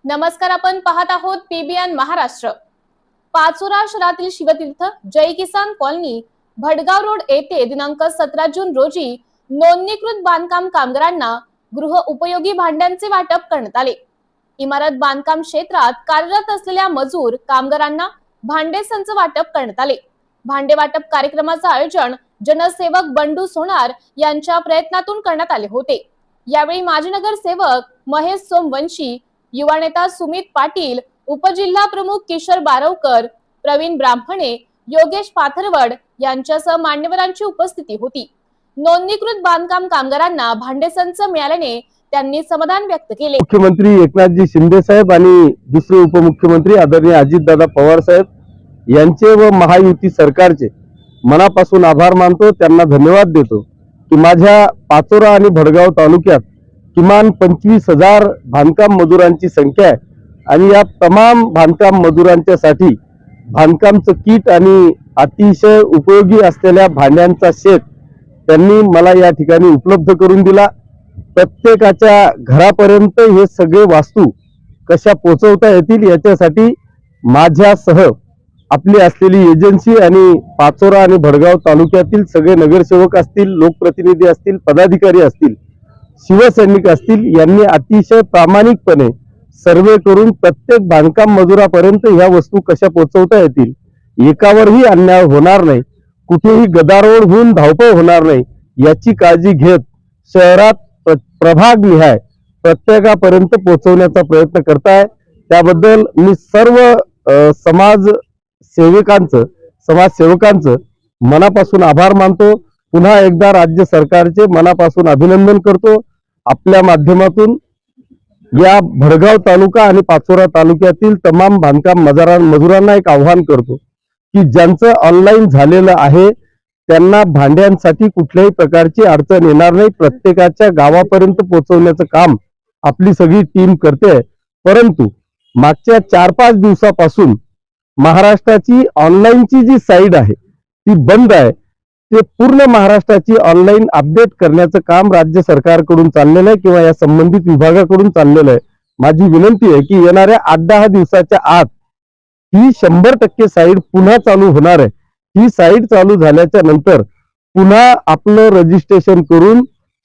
नमस्कार, आपण पाहत आहोत पीबीएन महाराष्ट्र। पाचोरा शहरातील शिवतीर्थ जय किसान कॉलनी भडगाव रोड येथे दिनांक 17 जून रोजी नोंदणीकृत बांधकाम कामगारांना गृह उपयोगी भांड्यांचे वाटप करण्यात आले। इमारत बांधकाम क्षेत्रात कार्यरत असलेल्या मजूर कामगारांना भांडे संच वाटप करण्यात आले। भांडे वाटप कार्यक्रमाचे आयोजन जनसेवक बंडू सोनार यांच्या प्रयत्नातून करण्यात आले होते। यावेळी माजी नगरसेवक महेश सोमवंशी, युवा नेता सुमित पाटील, उपजिल्हा प्रमुख किशोर बारवकर, प्रवीण ब्राह्मणे, योगेश पाथरवड यांच्यासह मान्यवरांची उपस्थिती होती। नोंदणीकृत बांधकाम कामगारांना भांडे संच मिळाल्याने त्यांनी समाधान व्यक्त केले। मुख्यमंत्री एकनाथजी शिंदे साहेब आणि दुसरे उपमुख्यमंत्री आदरणीय अजितदादा पवार साहेब यांचे व महायुती सरकारचे मनापासून आभार मानतो, त्यांना धन्यवाद देतो की माझ्या पाचोरा आणि भडगाव तालुक्यात किमान 25,000 बांधकाम मजुरांची संख्या आहे आणि या तमाम बांधकाम मजुरांच्यासाठी बांधकामचं किट आणि अतिशय उपयोगी असलेल्या भांड्यांचा सेट त्यांनी मला या ठिकाणी उपलब्ध करून दिला। प्रत्येकाच्या घरापर्यंत हे सगळे वास्तू कशा पोहोचवता येतील याच्यासाठी माझ्यासह आपली असलेली एजन्सी आणि पाचोरा आणि भडगाव तालुक्यातील सगळे नगरसेवक असतील, लोकप्रतिनिधी असतील, पदाधिकारी असतील, शिवसैनिक असतील, यांनी अतिशय प्रामाणिकपणे सर्वे करून प्रत्येक बांधकाम मजुरापर्यंत ह्या वस्तू कशा पोहोचवता येतील, एकावरही अन्याय होणार नाही, कुठेही गदारोळ होऊन धावपळ होणार नाही याची काळजी घेत शहरात प्रभाग निहाय प्रत्येकापर्यंत पोहोचवण्याचा प्रयत्न करताय। त्याबद्दल मी सर्व समाजसेवकांचं मनापासून आभार मानतो। पुन्हा एकदा राज्य सरकारचे मनापासून अभिनंदन करतो। आपल्या माध्यमातून या भडगाव तालुका आणि पाचोरा तालुक्यातील तमाम बांधकाम मजुरांना एक आव्हान करतो की ज्यांचं ऑनलाईन झालेलं आहे त्यांना भांड्यांसाठी कुठल्याही प्रकारची अडचण येणार नाही। प्रत्येकाच्या गावापर्यंत पोहोचवण्याचं काम आपली सगळी टीम करते। परंतु मागच्या 4-5 दिवसापासून महाराष्ट्राची ऑनलाईनची जी साईट आहे ती बंद आहे। ते पूर्ण महाराष्ट्राची ऑनलाईन अपडेट करण्याचं काम राज्य सरकारकडून चाललेलं आहे किंवा या संबंधित विभागाकडून चाललेलं आहे। माझी विनंती आहे की येणाऱ्या 8-10 दिवसाच्या आत ही 100% साईट पुन्हा चालू होणार आहे। ही साईट चालू झाल्याच्या नंतर पुन्हा आपलं रजिस्ट्रेशन करून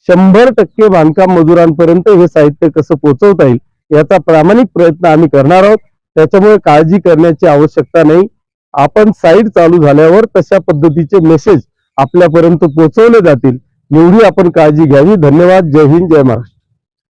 100% बांधकाम मजुरांपर्यंत हे साहित्य कसं पोहोचवता येईल याचा प्रामाणिक प्रयत्न आम्ही करणार आहोत। त्याच्यामुळे काळजी करण्याची आवश्यकता नाही। आपण साईट चालू झाल्यावर तशा पद्धतीचे मेसेज आपल्यापर्यंत पोहोचवले जातील एवढी आपण काळजी घ्यावी। धन्यवाद। जय हिंद, जय महाराष्ट्र।